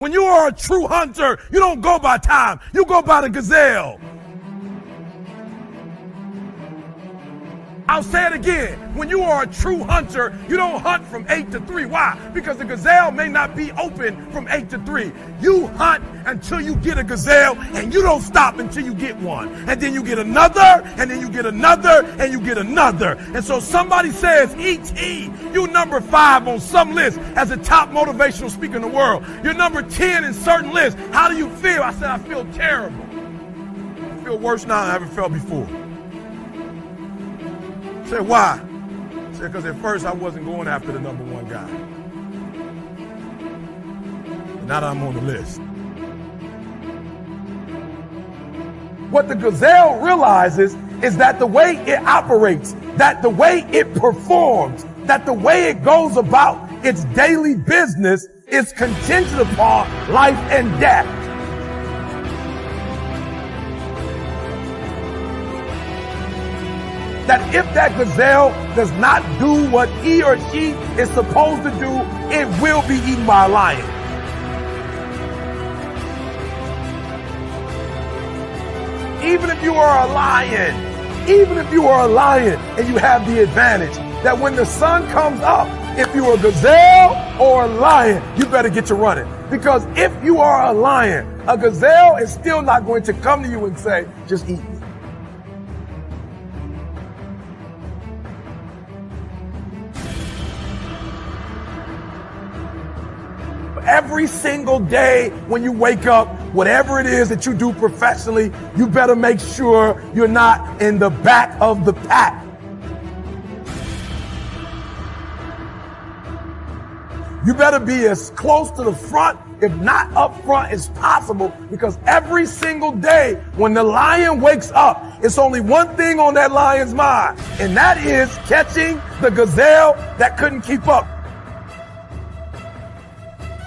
When you are a true hunter, you don't go by time, you go by the gazelle. I'll say it again. When you are a true hunter, you don't hunt from 8 to 3. Why? Because the gazelle may not be open from 8 to 3. You hunt until you get a gazelle, and you don't stop until you get one. And then you get another, and then you get another, and you get another. And so somebody says, E.T., you number 5 on some list as the top motivational speaker in the world. You're number 10 in certain lists. How do you feel? I said, I feel terrible. I feel worse now than I ever felt before. I said, why? I said, because at first I wasn't going after the number 1 guy. But now that I'm on the list. What the gazelle realizes is that the way it operates, that the way it performs, that the way it goes about its daily business is contingent upon life and death. That if that gazelle does not do what he or she is supposed to do, it will be eaten by a lion. Even if you are a lion and you have the advantage that when the sun comes up, if you're a gazelle or a lion, you better get to running. Because if you are a lion, a gazelle is still not going to come to you and say, just eat me. Every single day when you wake up, whatever it is that you do professionally, you better make sure you're not in the back of the pack. You better be as close to the front, if not up front, as possible, because every single day when the lion wakes up, it's only one thing on that lion's mind, and that is catching the gazelle that couldn't keep up.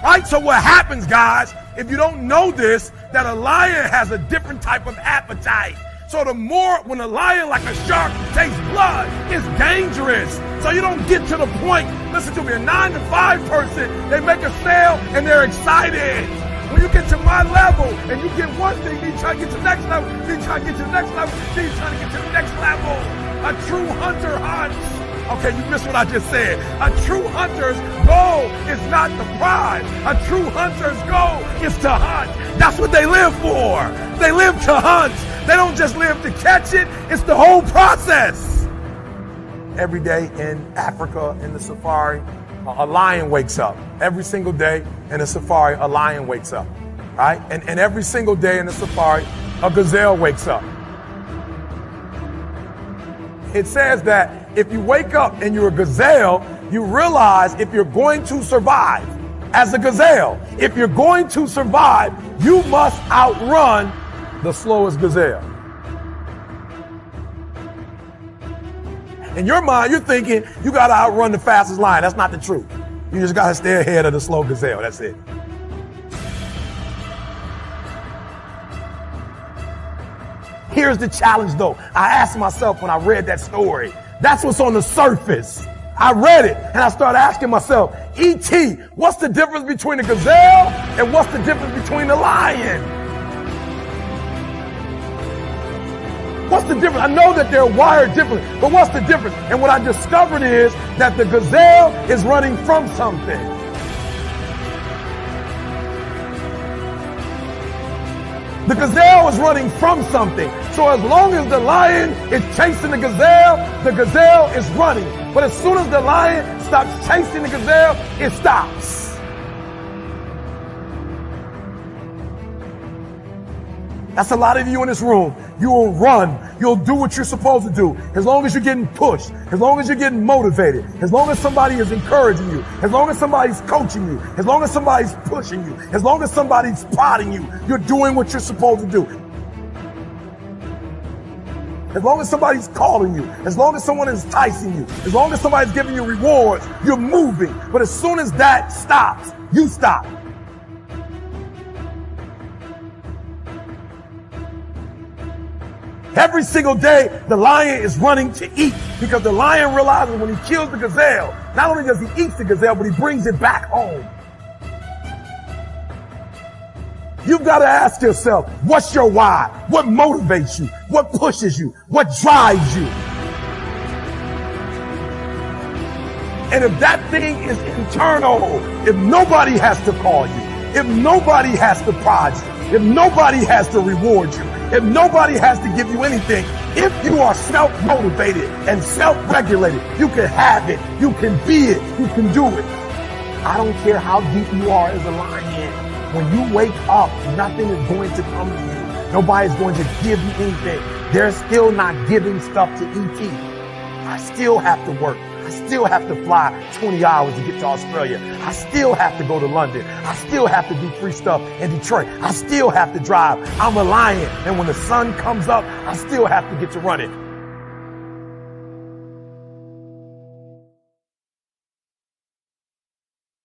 Right? So what happens, guys, if you don't know this, that a lion has a different type of appetite. So the more, when a lion, like a shark, tastes blood, it's dangerous. So you don't get to the point, listen to me, a 9 to 5 person, they make a sale and they're excited. When you get to my level and you get one thing, then you try to get to the next level, then you try to get to the next level, then you try to get to the next level. A true hunter hunts. Okay, you missed what I just said. A true hunter's goal is not the prize. A true hunter's goal is to hunt. That's what they live for. They live to hunt. They don't just live to catch it. It's the whole process. Every day in Africa, in the safari, a lion wakes up. Every single day in the safari, a lion wakes up, right? And every single day in the safari, a gazelle wakes up. It says that if you wake up and you're a gazelle, you realize if you're going to survive as a gazelle, if you're going to survive, you must outrun the slowest gazelle. In your mind, you're thinking you got to outrun the fastest lion. That's not the truth. You just got to stay ahead of the slow gazelle. That's it. Here's the challenge, though. I asked myself when I read that story, that's what's on the surface. I read it and I started asking myself, E.T., what's the difference between a gazelle and what's the difference between a lion? What's the difference? I know that they're wired differently, but what's the difference? And what I discovered is that the gazelle is running from something. The gazelle is running from something. So as long as the lion is chasing the gazelle is running. But as soon as the lion stops chasing the gazelle, it stops. That's a lot of you in this room. You will run. You'll do what you're supposed to do. As long as you're getting pushed, as long as you're getting motivated, as long as somebody is encouraging you, as long as somebody's coaching you, as long as somebody's pushing you, as long as somebody's prodding you, you're doing what you're supposed to do. As long as somebody's calling you, as long as someone is enticing you, as long as somebody's giving you rewards, you're moving. But as soon as that stops, you stop. Every single day, the lion is running to eat because the lion realizes when he kills the gazelle, not only does he eat the gazelle, but he brings it back home. You've got to ask yourself, what's your why? What motivates you? What pushes you? What drives you? And if that thing is internal, if nobody has to call you, if nobody has to prod you, if nobody has to reward you, if nobody has to give you anything, if you are self-motivated and self-regulated, you can have it, you can be it, you can do it. I don't care how deep you are as a lion. When you wake up, nothing is going to come to you. Nobody's going to give you anything. They're still not giving stuff to ET. I still have to work. I still have to fly 20 hours to get to Australia. I still have to go to London. I still have to do free stuff in Detroit. I still have to drive. I'm a lion. And when the sun comes up, I still have to get to running.